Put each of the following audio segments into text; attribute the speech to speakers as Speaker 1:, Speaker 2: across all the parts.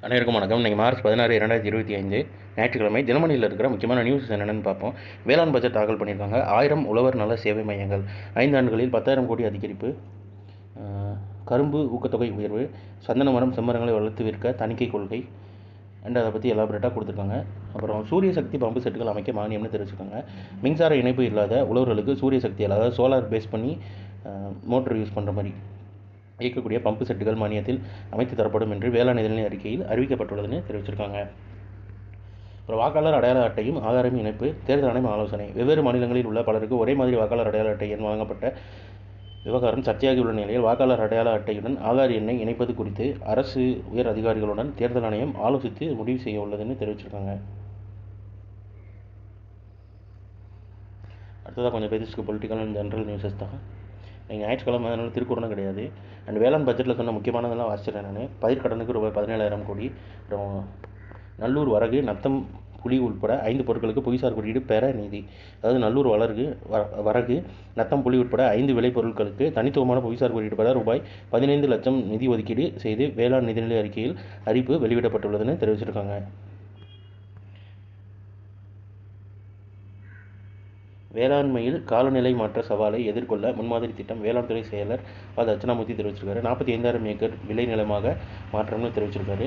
Speaker 1: அனைவருக்கும் வணக்கம். இன்றைக்கி மார்ச் 16, 2025 ஞாயிற்றுக்கிழமை. தினமணியில் இருக்கிற முக்கியமான நியூஸ் என்னென்னு பார்ப்போம். வேளாண் பட்ஜெட் தாக்கல் பண்ணியிருக்காங்க. 1000 உழவர் நல சேவை மையங்கள், 5 ஆண்டுகளில் 10,000 கோடி அதிகரிப்பு, கரும்பு ஊக்கத்தொகை உயர்வு, சந்தன மரம் செம்மரங்களை வளர்த்து விற்க தணிக்கை கொள்கை அண்ட் அதை பற்றி எலாபரேட்டாக கொடுத்துருக்காங்க. அப்புறம் சூரிய சக்தி பம்பு செட்டுகள் அமைக்க மானியம்னு தெரிவிச்சிருக்காங்க. மின்சார இணைப்பு இல்லாத உழவர்களுக்கு சூரிய சக்தியால், அதாவது சோலார் பேஸ் பண்ணி மோட்டர் யூஸ் பண்ணுற மாதிரி இயக்கக்கூடிய பம்பு செட்டுகள் மானியத்தில் அமைத்து தரப்படும் என்று வேளாண் நிதிநிலை அறிக்கையில் அறிவிக்கப்பட்டுள்ளதுன்னு தெரிவிச்சிருக்காங்க. அப்புறம் வாக்காளர் அடையாள அட்டையும் ஆதாரம் இணைப்பு, தேர்தல் ஆணையம் ஆலோசனை. வெவ்வேறு மாநிலங்களில் உள்ள பலருக்கு ஒரே மாதிரி வாக்காளர் அடையாள அட்டை எண் வழங்கப்பட்ட விவகாரம் சர்ச்சையாகியுள்ள நிலையில் வாக்காளர் அடையாள அட்டையுடன் ஆதார் எண்ணை இணைப்பது குறித்து அரசு உயர் அதிகாரிகளுடன் தேர்தல் ஆணையம் ஆலோசித்து முடிவு செய்ய உள்ளதுன்னு தெரிவிச்சிருக்காங்க. அடுத்ததாக கொஞ்சம் பேசிக்கு பொலிட்டிக்கல் அண்ட் ஜென்ரல் நியூஸஸ் தான். நீங்கள் ஞாயிற்றுக்கிழமை அதனால் திருக்குறளும் கிடையாது. அண்ட் வேளாண் பட்ஜெட்டில் சொன்ன முக்கியமானதெல்லாம் வாசிச்சிட்டேன் நான். பயிர்க்கடனுக்கு ரூபாய் 17,000 கோடி. அப்புறம் நல்லூர் வரகு, நத்தம், புளி உட்பட 5 பொருட்களுக்கு புவிசார் குறியீடு பெற நிதி. அதாவது நல்லூர் வரகு, நத்தம், புளி உட்பட 5 விளைபொருட்களுக்கு தனித்துவமான புவிசார் குறியீடு பெற ரூபாய் 15 லட்சம் நிதி ஒதுக்கீடு செய்து வேளாண் நிதிநிலை அறிக்கையில் அறிவிப்பு வெளியிடப்பட்டுள்ளதுன்னு தெரிவிச்சிருக்காங்க. வேளாண்மையில் காலநிலை மாற்ற சவாலை எதிர்கொள்ள முன்மாதிரி திட்டம் வேளாண் துறை செயலர் தட்சிணாமூர்த்தி தெரிவிச்சிருக்காரு. 45,000 ஏக்கர் விளை நிலமாக மாற்றம்னு தெரிவிச்சிருக்காரு.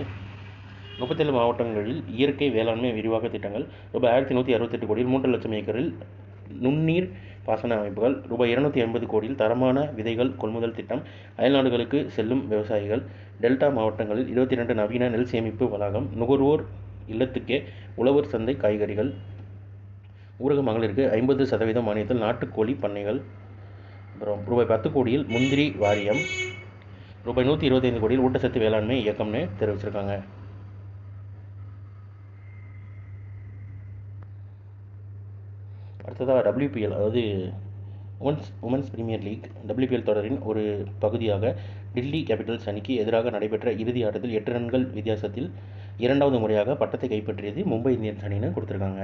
Speaker 1: 37 மாவட்டங்களில் இயற்கை வேளாண்மை விரிவாக்க திட்டங்கள். ரூபாய் 1,168 கோடியில் 3 லட்சம் ஏக்கரில் நுண்ணீர் பாசன அமைப்புகள். ரூபாய் 280 கோடியில் தரமான விதைகள் கொள்முதல் திட்டம். அயல்நாடுகளுக்கு செல்லும் விவசாயிகள். டெல்டா மாவட்டங்களில் 22 நவீன நெல் சேமிப்பு வளாகம். நுகர்வோர் இல்லத்துக்கே உழவர் சந்தை காய்கறிகள். ஊரக மகளிருக்கு 50% மானியத்தில் நாட்டுக்கோழி பண்ணைகள். அப்புறம் ரூபாய் 10 கோடியில் முந்திரி வாரியம். ரூபாய் 125 கோடியில் ஊட்டச்சத்து வேளாண்மை இயக்கம்னு தெரிவிச்சிருக்காங்க. அடுத்ததாக WPL, அதாவது உமன்ஸ் பிரீமியர் லீக் WPL தொடரின் ஒரு பகுதியாக டில்லி கேபிட்டல்ஸ் அணிக்கு எதிராக நடைபெற்ற இறுதி ஆட்டத்தில் 8 ரன்கள் வித்தியாசத்தில் 2வது முறையாக பட்டத்தை கைப்பற்றியது மும்பை இந்தியன்ஸ் அணின்னு கொடுத்துருக்காங்க.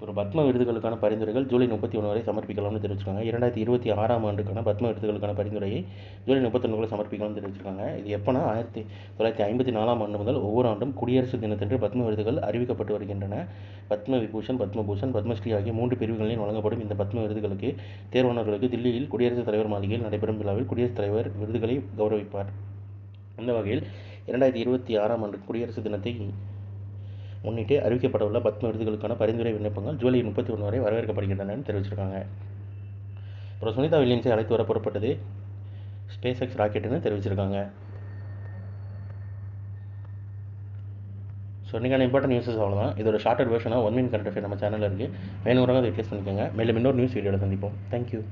Speaker 1: ஒரு பத்ம விருதுகளுக்கான பரிந்துரைகள் ஜூலை 31 வரை சமர்ப்பிக்கலாம்னு தெரிவிச்சிருக்காங்க. 2026ஆம் ஆண்டுக்கான பத்ம விருதுகளுக்கான பரிந்துரையை ஜூலை 31 சமர்ப்பிக்கலாம்னு தெரிவிச்சிருக்காங்க. இது எப்போனா 1954ஆம் ஆண்டு முதல் ஒவ்வொரு ஆண்டும் குடியரசு தினத்தன்று பத்ம விருதுகள் அறிவிக்கப்பட்டு வருகின்றன. பத்ம விபூஷன், பத்மபூஷன், பத்மஸ்ரீ ஆகிய 3 பிரிவுகளில் வழங்கப்படும் இந்த பத்ம விருதுகளுக்கு தேர்வானவர்களுக்கு தில்லியில் குடியரசுத் தலைவர் மாளிகையில் நடைபெறும் விழாவில் குடியரசுத் தலைவர் விருதுகளை கௌரவிப்பார். இந்த வகையில் 2026ஆம் ஆண்டு குடியரசு தினத்தை முன்னிட்டு அறிவிக்கப்பட்டுள்ள பத்ம விருதுகளுக்கான பரிந்துரை விண்ணப்பங்கள் ஜூலை 31 வரை வரவேற்கப்படுகின்றன தெரிவிச்சிருக்காங்க. அப்புறம் சுனிதா வில்லியம்ஸை அழைத்து வர புறப்பட்டது ஸ்பேஸ் எக்ஸ் ராக்கெட்டுன்னு தெரிவிச்சிருக்காங்க. ஸோ இன்றைக்கான இம்பார்ட்டன்ட் நியூஸஸ் அவ்வளோதான். இதோட ஷார்ட்டட் வெர்ஷனாக 1 மினிட் கரண்ட் அஃபேர் நம்ம சேனலில் இருக்குது. வேணுங்கிறவங்க அதை ரிக்வெஸ்ட் பண்ணிக்கோங்க. மேலும் இன்னொரு நியூஸ் வீடியோவில் சந்திப்போம். தேங்க்யூ.